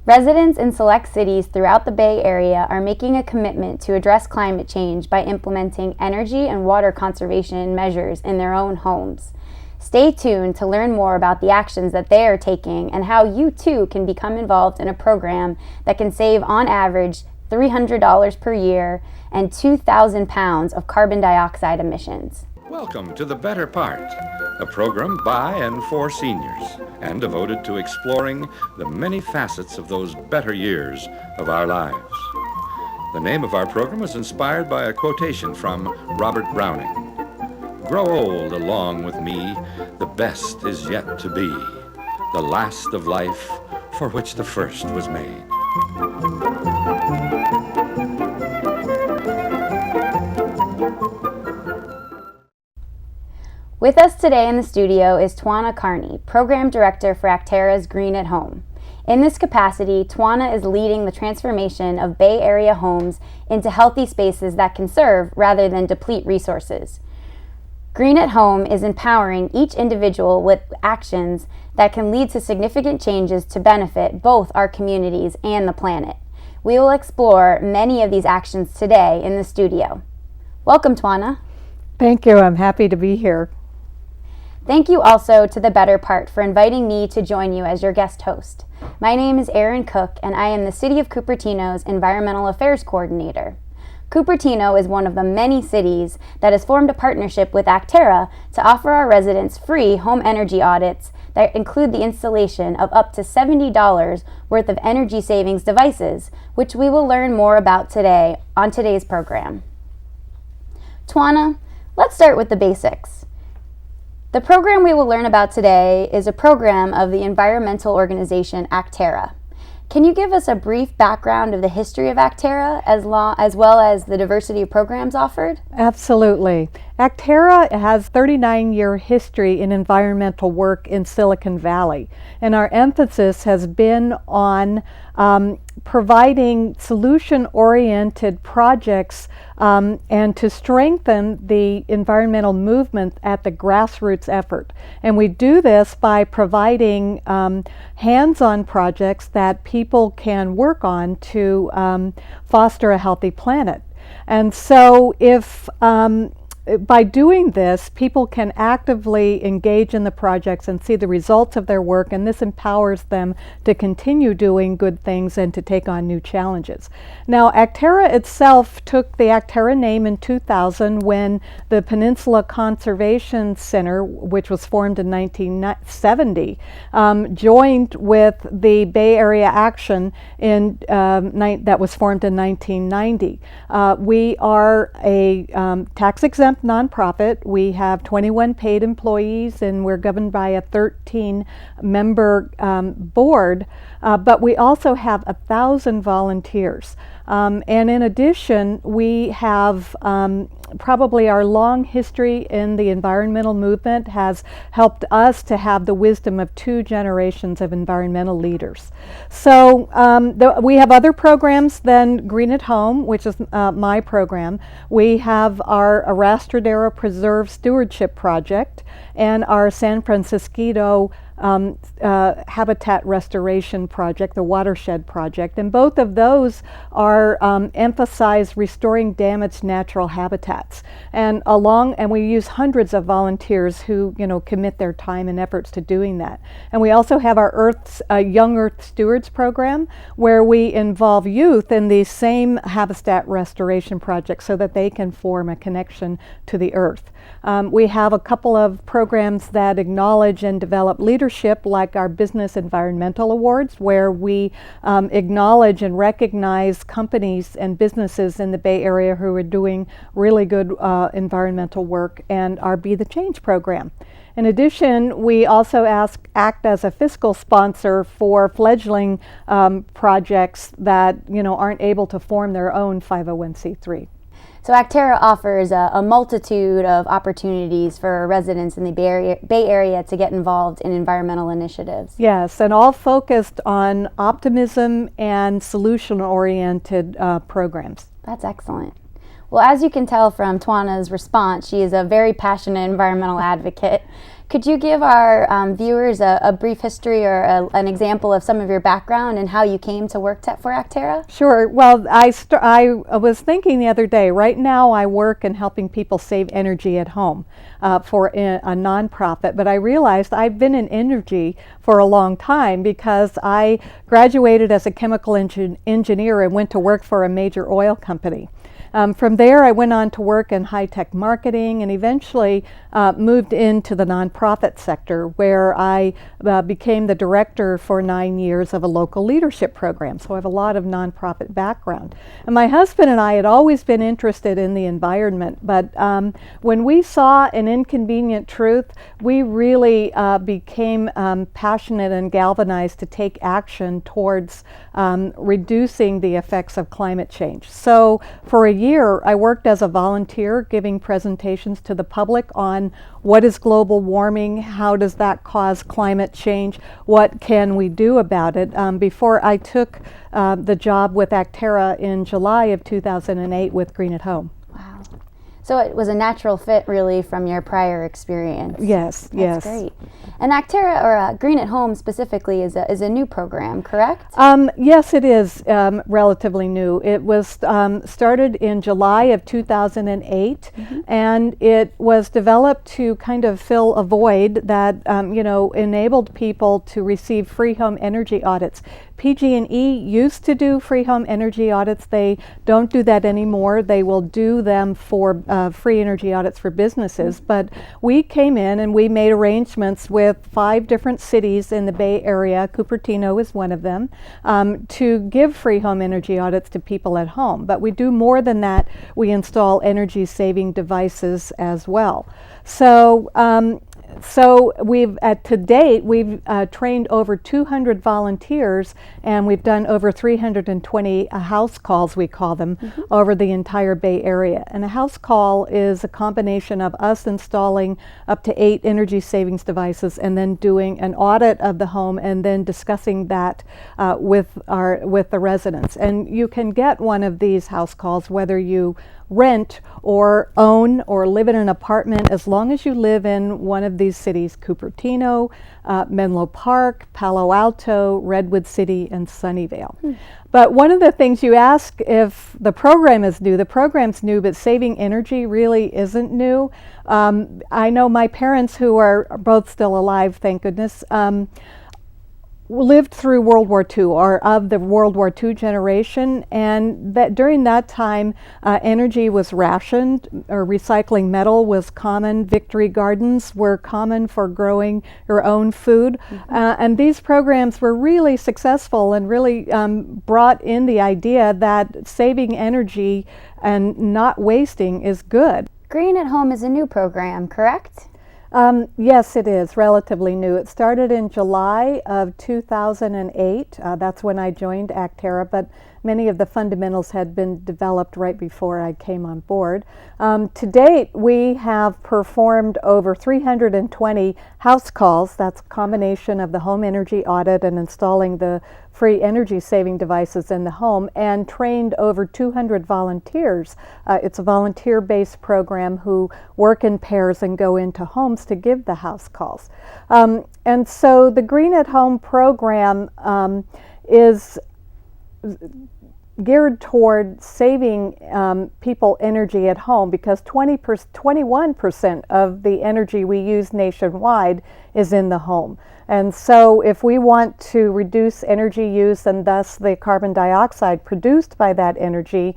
Residents in select cities throughout the Bay Area are making a commitment to address climate change by implementing energy and water conservation measures in their own homes. Stay tuned to learn more about the actions that they are taking and how you too can become involved in a program that can save on average $300 per year and 2,000 pounds of carbon dioxide emissions. Welcome to The Better Part, a program by and for seniors and devoted to exploring the many facets of those better years of our lives. The name of our program is inspired by a quotation from Robert Browning. Grow old along with me, the best is yet to be, the last of life for which the first was made. With us today in the studio is Twana Carney, Program Director for Actera's Green at Home. In this capacity, Twana is leading the transformation of Bay Area homes into healthy spaces that can serve rather than deplete resources. Green at Home is empowering each individual with actions that can lead to significant changes to benefit both our communities and the planet. We will explore many of these actions today in the studio. Welcome, Twana. Thank you. I'm happy to be here. Thank you also to The Better Part for inviting me to join you as your guest host. My name is Erin Cook, and I am the City of Cupertino's Environmental Affairs Coordinator. Cupertino is one of the many cities that has formed a partnership with Actera to offer our residents free home energy audits that include the installation of up to $70 worth of energy savings devices, which we will learn more about today on today's program. Twana, let's start with the basics. The program we will learn about today is a program of the environmental organization Actera. Can you give us a brief background of the history of Actera as well as the diversity of programs offered? Absolutely. Actera has 39-year history in environmental work in Silicon Valley, and our emphasis has been on providing solution-oriented projects and to strengthen the environmental movement at the grassroots effort. And we do this by providing hands-on projects that people can work on to foster a healthy planet. And so if by doing this, people can actively engage in the projects and see the results of their work, and this empowers them to continue doing good things and to take on new challenges. Now, Actera itself took the Actera name in 2000 when the Peninsula Conservation Center, which was formed in 1970, joined with the Bay Area Action that was formed in 1990. We are a tax-exempt nonprofit. We have 21 paid employees, and we're governed by a 13-member board, but we also have 1,000 volunteers. And in addition, we have probably our long history in the environmental movement has helped us to have the wisdom of 2 generations of environmental leaders. So we have other programs than Green at Home, which is my program. We have our Arastradero Preserve Stewardship Project and our San Francisco Habitat Restoration Project, the Watershed Project, and both of those are emphasize restoring damaged natural habitats. And we use hundreds of volunteers who commit their time and efforts to doing that. And we also have our Young Earth Stewards program, where we involve youth in these same habitat restoration projects so that they can form a connection to the earth. We have a couple of programs that acknowledge and develop leadership, like our Business Environmental Awards, where we acknowledge and recognize companies and businesses in the Bay Area who are doing really good environmental work, and our Be the Change program. In addition, we also act as a fiscal sponsor for fledgling projects that aren't able to form their own 501c3. So Actera offers a multitude of opportunities for residents in the Bay Area to get involved in environmental initiatives. Yes, and all focused on optimism and solution-oriented programs. That's excellent. Well, as you can tell from Twana's response, she is a very passionate environmental advocate. Could you give our viewers a brief history or an example of some of your background and how you came to work for Actera? Sure. Well, I was thinking the other day, right now I work in helping people save energy at home for a nonprofit, but I realized I've been in energy for a long time because I graduated as a chemical engineer and went to work for a major oil company. From there, I went on to work in high-tech marketing and eventually moved into the nonprofit sector, where I became the director for 9 years of a local leadership program. So I have a lot of nonprofit background. And my husband and I had always been interested in the environment, but when we saw an inconvenient truth, we really became passionate and galvanized to take action towards reducing the effects of climate change. So for a year, I worked as a volunteer giving presentations to the public on what is global warming, how does that cause climate change, what can we do about it, before I took the job with Actera in July of 2008 with Green at Home. Wow. So it was a natural fit, really, from your prior experience. Yes, yes. That's great. And Actera, or Green at Home specifically, is a new program, correct? Yes, it is relatively new. It was started in July of 2008, and it was developed to kind of fill a void that enabled people to receive free home energy audits. PG&E used to do free home energy audits. They don't do that anymore. They will do them for free energy audits for businesses. But we came in and we made arrangements with 5 different cities in the Bay Area, Cupertino is one of them, to give free home energy audits to people at home. But we do more than that. We install energy saving devices as well. So we've to date we've trained over 200 volunteers, and we've done over 320 house calls, we call them, over the entire Bay Area. And a house call is a combination of us installing up to 8 energy savings devices and then doing an audit of the home and then discussing that with the residents. And you can get one of these house calls whether you rent or own or live in an apartment, as long as you live in one of these cities: Cupertino, Menlo Park, Palo Alto, Redwood City, and Sunnyvale. But one of the things you ask if the program is new, the program's new, but saving energy really isn't new. I know my parents, who are both still alive, thank goodness, lived through World War II, or of the World War II generation, and that during that time energy was rationed, or recycling metal was common. Victory gardens were common for growing your own food, and these programs were really successful and really brought in the idea that saving energy and not wasting is good. Green at Home is a new program, correct? Yes, it is relatively new. It started in July of 2008. That's when I joined Actera, but many of the fundamentals had been developed right before I came on board. To date, we have performed over 320 house calls. That's a combination of the home energy audit and installing the free energy saving devices in the home, and trained over 200 volunteers. It's a volunteer-based program who work in pairs and go into homes to give the house calls. And so the Green at Home program is geared toward saving people energy at home, because 21% of the energy we use nationwide is in the home. And so if we want to reduce energy use and thus the carbon dioxide produced by that energy,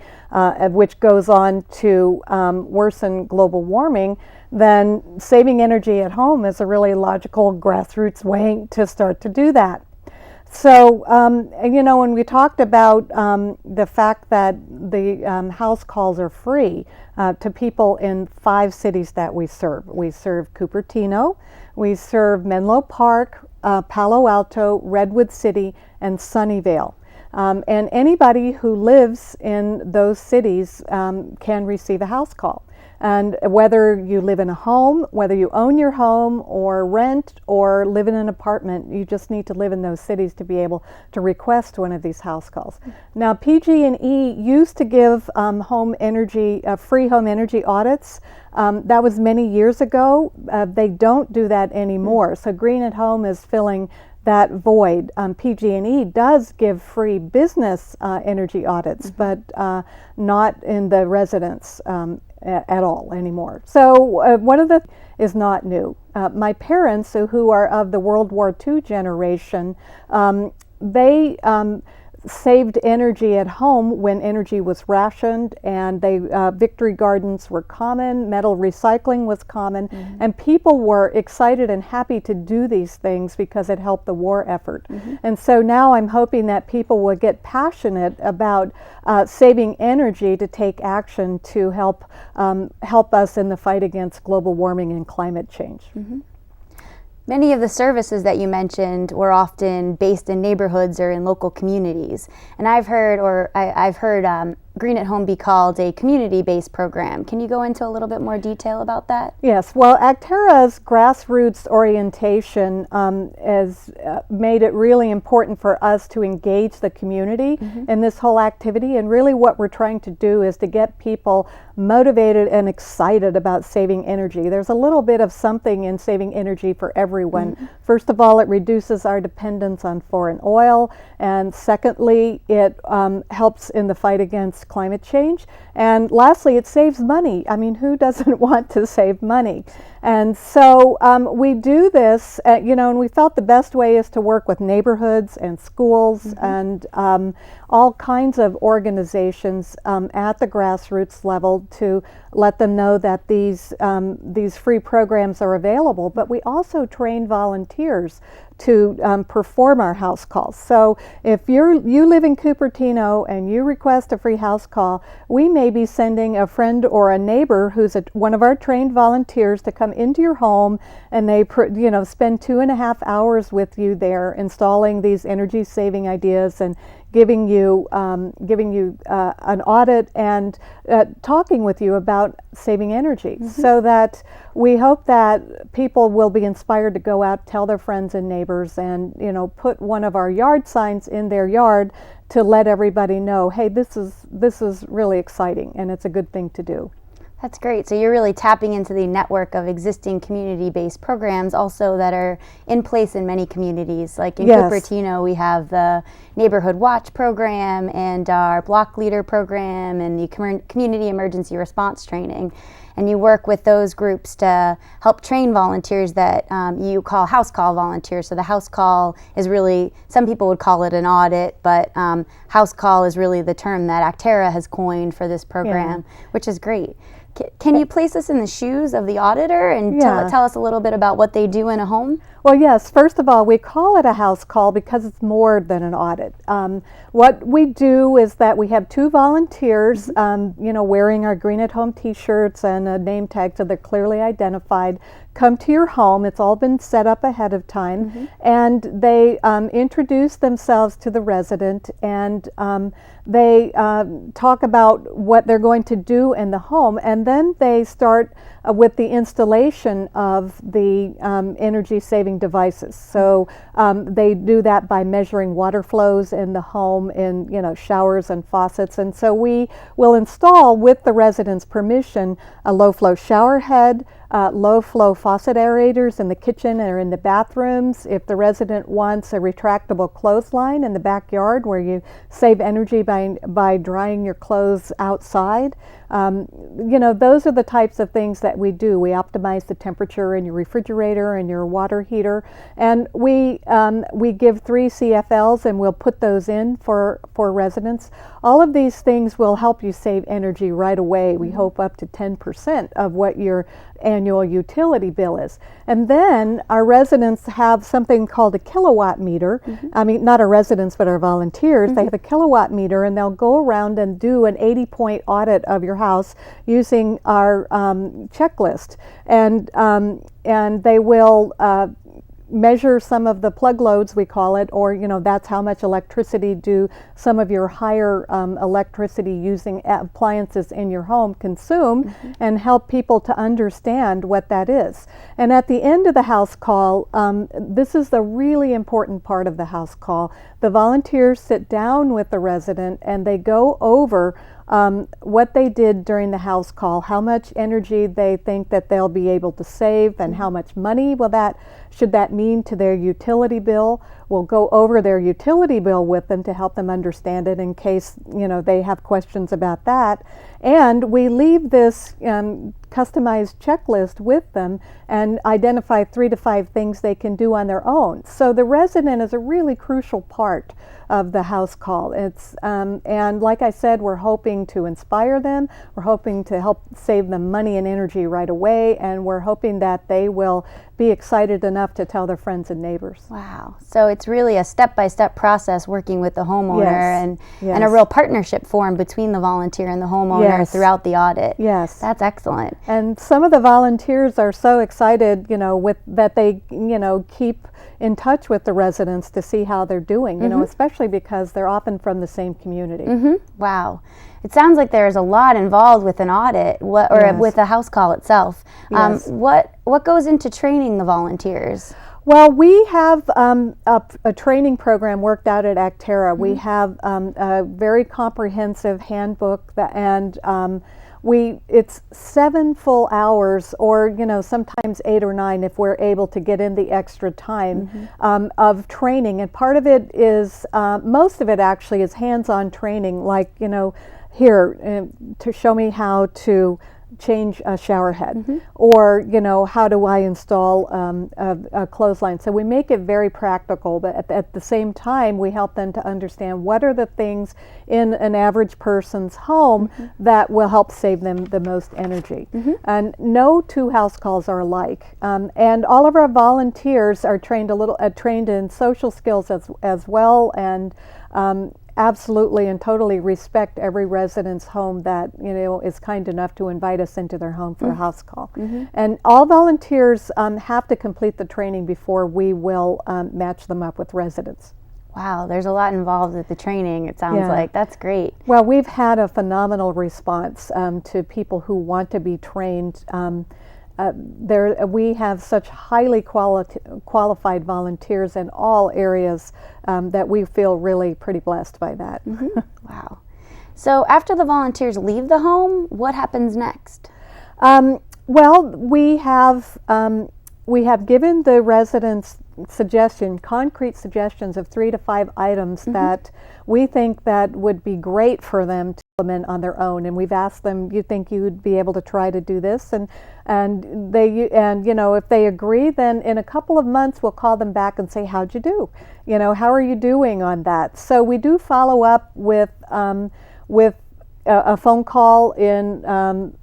which goes on to worsen global warming, then saving energy at home is a really logical grassroots way to start to do that. So, when we talked about the fact that the house calls are free to people in 5 cities that we serve. We serve Cupertino, we serve Menlo Park, Palo Alto, Redwood City, and Sunnyvale. And anybody who lives in those cities can receive a house call. And whether you live in a home, whether you own your home or rent or live in an apartment, you just need to live in those cities to be able to request one of these house calls. Now, PG&E used to give free home energy audits. That was many years ago. They don't do that anymore. So Green at Home is filling that void. PG&E does give free business energy audits, but not in the residence at all anymore. So one of the is not new. My parents, who are of the World War II generation, they saved energy at home when energy was rationed, and victory gardens were common, metal recycling was common, and people were excited and happy to do these things because it helped the war effort. And so now I'm hoping that people will get passionate about saving energy to take action to help us in the fight against global warming and climate change. Many of the services that you mentioned were often based in neighborhoods or in local communities. And I've heard Green at Home be called a community-based program. Can you go into a little bit more detail about that? Yes, well, Actera's grassroots orientation has made it really important for us to engage the community in this whole activity. And really what we're trying to do is to get people motivated and excited about saving energy. There's a little bit of something in saving energy for everyone. First of all, it reduces our dependence on foreign oil. And secondly, it helps in the fight against climate change. And lastly, it saves money. I mean, who doesn't want to save money? And so we do this, and we felt the best way is to work with neighborhoods and schools and all kinds of organizations at the grassroots level to let them know that these free programs are available. But we also train volunteers to perform our house calls. So if you live in Cupertino and you request a free house call, we may be sending a friend or a neighbor who's one of our trained volunteers to come into your home, and they spend 2.5 hours with you there installing these energy saving ideas and giving you an audit and talking with you about saving energy, so that we hope that people will be inspired to go out, tell their friends and neighbors, and put one of our yard signs in their yard to let everybody know, hey, this is really exciting and it's a good thing to do. That's great. So you're really tapping into the network of existing community-based programs also that are in place in many communities. Like in Cupertino, we have the Neighborhood Watch program and our Block Leader program and the Community Emergency Response Training. And you work with those groups to help train volunteers that you call house call volunteers. So the house call is really, some people would call it an audit, but house call is really the term that Actera has coined for this program, which is great. Can you place us in the shoes of the auditor and tell us a little bit about what they do in a home? Well, yes. First of all, we call it a house call because it's more than an audit. What we do is that we have 2 volunteers, wearing our Green at Home T-shirts and a name tag so they're clearly identified, come to your home. It's all been set up ahead of time, and they introduce themselves to the resident, and they talk about what they're going to do in the home, and then they start with the installation of the energy saving devices. So they do that by measuring water flows in the home, in showers and faucets. And so we will install, with the resident's permission, a low flow shower head, low flow faucet aerators in the kitchen or in the bathrooms. If the resident wants a retractable clothesline in the backyard where you save energy by drying your clothes outside, those are the types of things that we do. We optimize the temperature in your refrigerator and your water heater, and we give 3 CFLs, and we'll put those in for residents. All of these things will help you save energy right away. We hope up to 10% of what your annual utility bill is. And then our residents have something called a kilowatt meter. I mean, not our residents, but our volunteers. They have a kilowatt meter, and they'll go around and do an 80-point audit of your house using our checklist. And they will measure some of the plug loads, we call it, or that's how much electricity do some of your higher electricity using appliances in your home consume, and help people to understand what that is. And at the end of the house call, this is the really important part of the house call. The volunteers sit down with the resident and they go over what they did during the house call, how much energy they think that they'll be able to save, and how much money should that mean to their utility bill. We'll go over their utility bill with them to help them understand it in case they have questions about that. And we leave this customized checklist with them and identify 3 to 5 things they can do on their own. So the resident is a really crucial part of the house call. It's and like I said, we're hoping to inspire them. We're hoping to help save them money and energy right away, and we're hoping that they will be excited enough to tell their friends and neighbors. Wow. So it's really a step-by-step process working with the homeowner, Yes. and a real partnership formed between the volunteer and the homeowner Yes. throughout the audit. Yes. That's excellent. And some of the volunteers are so excited, with that they, keep in touch with the residents to see how they're doing, especially because they're often from the same community. Wow. It sounds like there's a lot involved with an audit, Yes. with a house call itself. Yes. What goes into training the volunteers? Well, we have a training program worked out at Actera. We have a very comprehensive handbook it's 7 full hours, or sometimes 8 or 9 if we're able to get in the extra time of training. And part of it is, most of it actually is hands-on training, like here to show me how to change a shower head, or how do I install a clothesline. So we make it very practical, but at the same time we help them to understand what are the things in an average person's home that will help save them the most energy. And no 2 house calls are alike, and all of our volunteers are trained trained in social skills as well, and absolutely and totally respect every resident's home that is kind enough to invite us into their home for a house call. And all volunteers have to complete the training before we will match them up with residents. Wow, there's a lot involved with the training, it sounds like. That's great. Well, we've had a phenomenal response to people who want to be trained. We have such highly qualified volunteers in all areas that we feel really pretty blessed by that. Wow. So after the volunteers leave the home, what happens next? Well, we have given the residents concrete suggestions of 3 to 5 items that we think that would be great for them to implement on their own. And we've asked them, you think you would be able to try to do this? And if they agree, then in a couple of months we'll call them back and say, how'd you do? How are you doing on that? So we do follow up with a phone call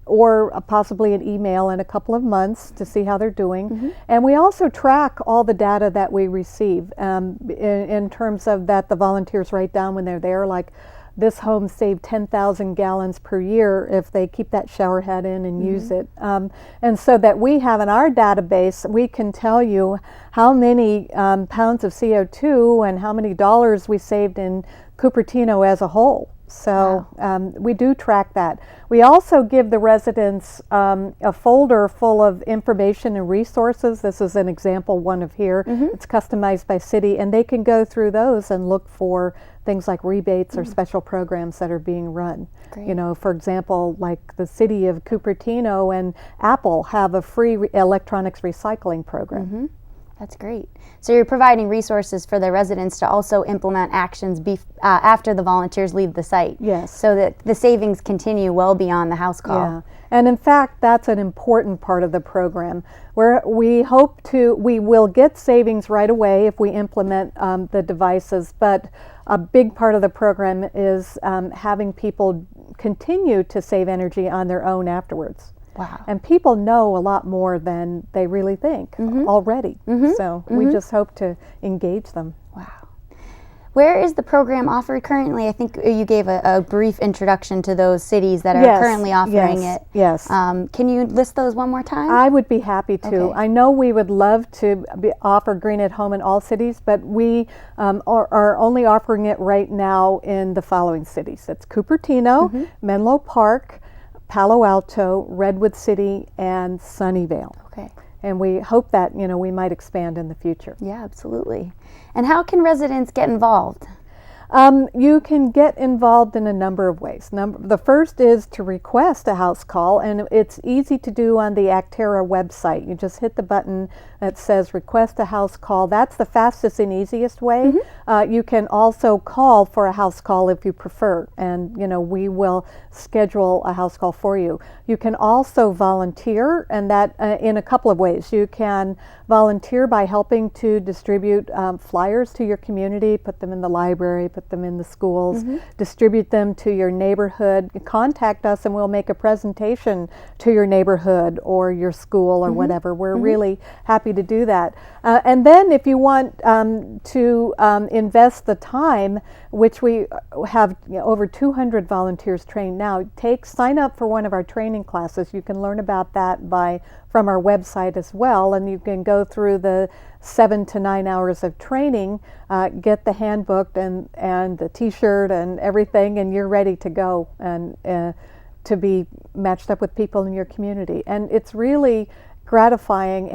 or possibly an email in a couple of months to see how they're doing. And we also track all the data that we receive in terms of that the volunteers write down when they're there, like this home saved 10,000 gallons per year if they keep that shower head in and use it. And so that we have in our database, we can tell you how many pounds of CO2 and how many dollars we saved in Cupertino as a whole. So we do track that. We also give the residents a folder full of information and resources. This is an example one of here. It's customized by city, and they can go through those and look for things like rebates or special programs that are being run. Great. For example, like the city of Cupertino and Apple have a free electronics recycling program. That's great. So you're providing resources for the residents to also implement actions after the volunteers leave the site. Yes. So that the savings continue well beyond the house call. Yeah. And in fact, that's an important part of the program, where we will get savings right away if we implement the devices, but a big part of the program is having people continue to save energy on their own afterwards. Wow. And people know a lot more than they really think already. So we just hope to engage them. Wow. Where is the program offered currently? I think you gave a brief introduction to those cities that are Yes, currently offering yes, it. yes. Can you list those one more time? I would be happy to. Okay. I know we would love to offer Green at Home in all cities, but we are only offering it right now in the following cities. It's Cupertino, Menlo Park, Palo Alto, Redwood City, and Sunnyvale. Okay. And we hope that, we might expand in the future. Yeah, absolutely. And how can residents get involved? You can get involved in a number of ways. The first is to request a house call, and it's easy to do on the Actera website. You just hit the button that says request a house call. That's the fastest and easiest way. You can also call for a house call if you prefer, and we will schedule a house call for you. You can also volunteer, and that in a couple of ways. You can volunteer by helping to distribute flyers to your community, put them in the library, put them in the schools, distribute them to your neighborhood. Contact us and we'll make a presentation to your neighborhood or your school or whatever. We're really happy to do that. And then if you want to invest the time, which we have over 200 volunteers trained now, sign up for one of our training classes. You can learn about that from our website as well, and you can go through the 7 to 9 hours of training, get the handbook and the t-shirt and everything, and you're ready to go and to be matched up with people in your community. And it's really gratifying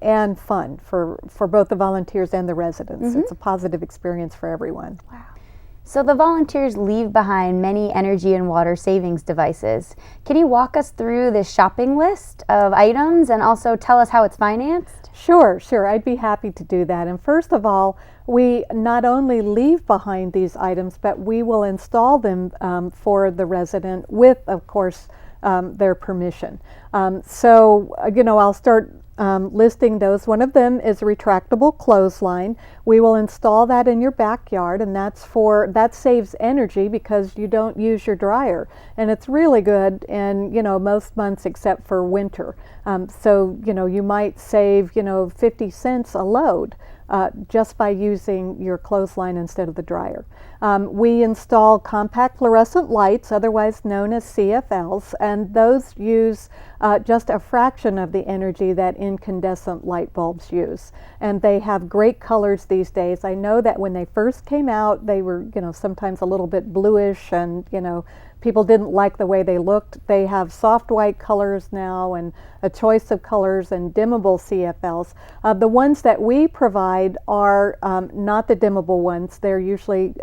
and fun for both the volunteers and the residents. It's a positive experience for everyone. Wow. So the volunteers leave behind many energy and water savings devices. Can you walk us through this shopping list of items and also tell us how it's financed? Sure. I'd be happy to do that. And first of all, we not only leave behind these items, but we will install them for the resident with, of course, their permission. So, I'll start listing those. One of them is a retractable clothesline. We will install that in your backyard, and that saves energy because you don't use your dryer, and it's really good in most months except for winter. So you might save 50 cents a load just by using your clothesline instead of the dryer. We install compact fluorescent lights, otherwise known as CFLs, and those use just a fraction of the energy that incandescent light bulbs use. And they have great colors these days. I know that when they first came out, they were sometimes a little bit bluish, and people didn't like the way they looked. They have soft white colors now and a choice of colors and dimmable CFLs. The ones that we provide are not the dimmable ones. They're usually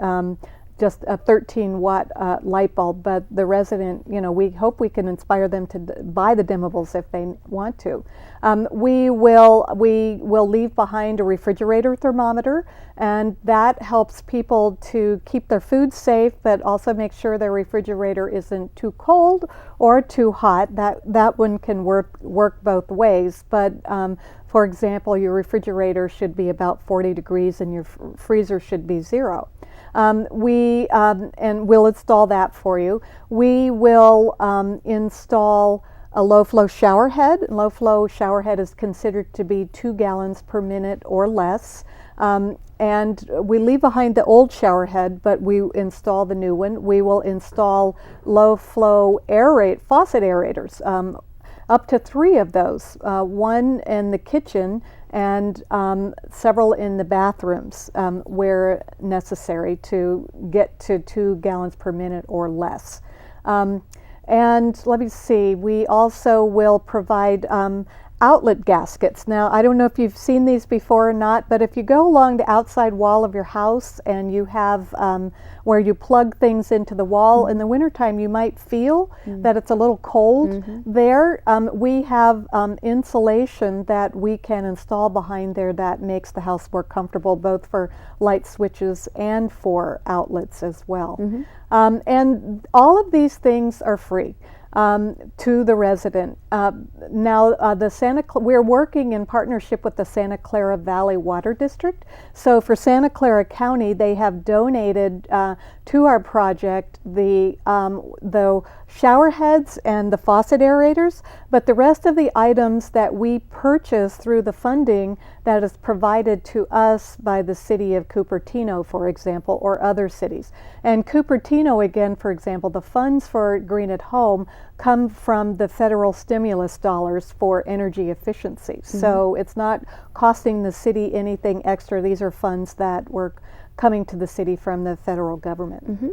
just a 13-watt light bulb, but the resident, we hope we can inspire them to buy the dimmables if they want to. We will leave behind a refrigerator thermometer, and that helps people to keep their food safe, but also make sure their refrigerator isn't too cold or too hot. That one can work both ways, but for example, your refrigerator should be about 40 degrees and your freezer should be 0. And we'll install that for you. We will install a low-flow shower head. Low-flow shower head is considered to be 2 gallons per minute or less. And we leave behind the old shower head, but we install the new one. We will install low-flow faucet aerators, up to 3 of those, one in the kitchen and several in the bathrooms where necessary to get to 2 gallons per minute or less. And let me see, we also will provide outlet gaskets. Now, I don't know if you've seen these before or not, but if you go along the outside wall of your house and you have where you plug things into the wall, in the wintertime you might feel that it's a little cold there. We have insulation that we can install behind there that makes the house more comfortable, both for light switches and for outlets as well. And all of these things are free. to the resident. Now, we're working in partnership with the Santa Clara Valley Water District. So for Santa Clara County, they have donated to our project the shower heads and the faucet aerators, but the rest of the items that we purchase through the funding that is provided to us by the city of Cupertino, for example, or other cities. And Cupertino, again, for example, the funds for Green at Home come from the federal stimulus dollars for energy efficiency. Mm-hmm. So it's not costing the city anything extra. These are funds that were coming to the city from the federal government. Mm-hmm.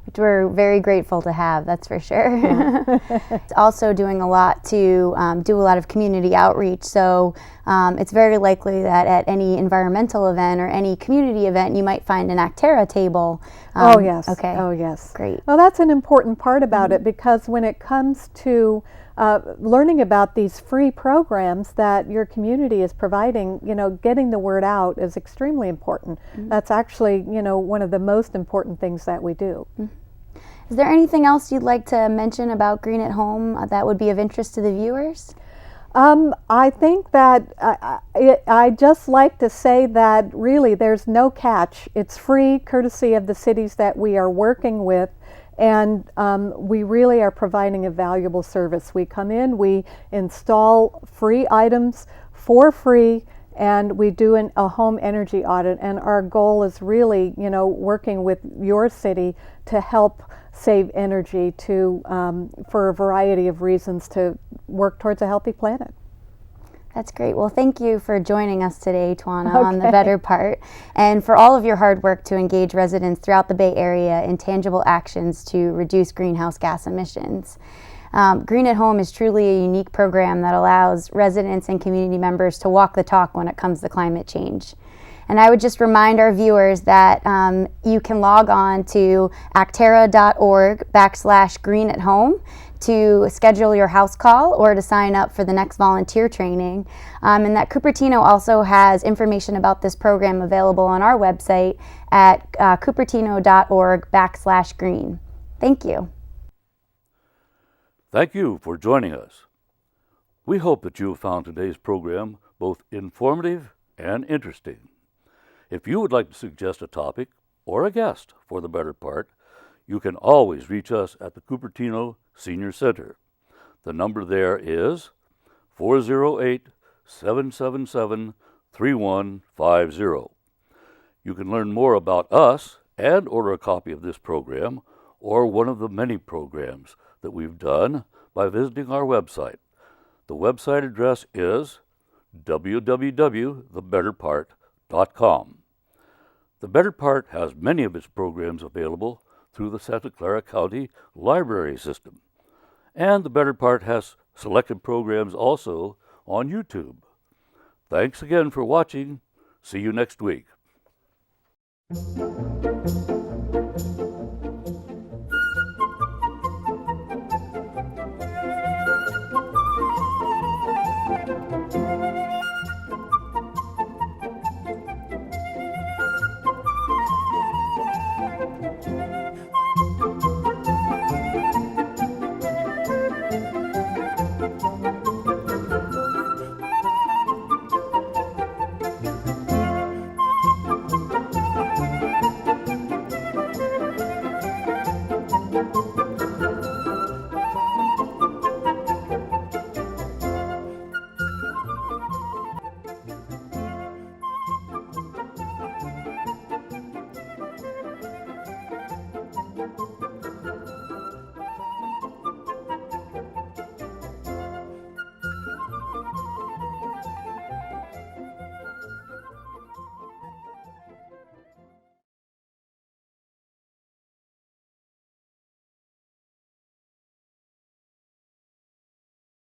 Which we're very grateful to have, that's for sure. Yeah. It's also doing a lot to do a lot of community outreach, so it's very likely that at any environmental event or any community event you might find an Actera table. Oh yes. Okay. Oh yes. Great. Well, that's an important part about it, because when it comes to learning about these free programs that your community is providing, getting the word out is extremely important. Mm-hmm. That's actually, one of the most important things that we do. Mm-hmm. Is there anything else you'd like to mention about Green at Home that would be of interest to the viewers? I think that I just like to say that really there's no catch. It's free, courtesy of the cities that we are working with. And we really are providing a valuable service. We come in, we install free items for free, and we do a home energy audit. And our goal is really, working with your city to help save energy for a variety of reasons to work towards a healthy planet. That's great. Well, thank you for joining us today, Tawana, on The Better Part, and for all of your hard work to engage residents throughout the Bay Area in tangible actions to reduce greenhouse gas emissions. Green at Home is truly a unique program that allows residents and community members to walk the talk when it comes to climate change. And I would just remind our viewers that you can log on to actera.org/green-at-home to schedule your house call or to sign up for the next volunteer training. And that Cupertino also has information about this program available on our website at cupertino.org/green. Thank you. Thank you for joining us. We hope that you have found today's program both informative and interesting. If you would like to suggest a topic or a guest for The Better Part, you can always reach us at the Cupertino Senior Center. The number there is 408-777-3150. You can learn more about us and order a copy of this program or one of the many programs that we've done by visiting our website. The website address is www.thebetterpart.com. The Better Part has many of its programs available through the Santa Clara County Library System. And The Better Part has selected programs also on YouTube. Thanks again for watching. See you next week.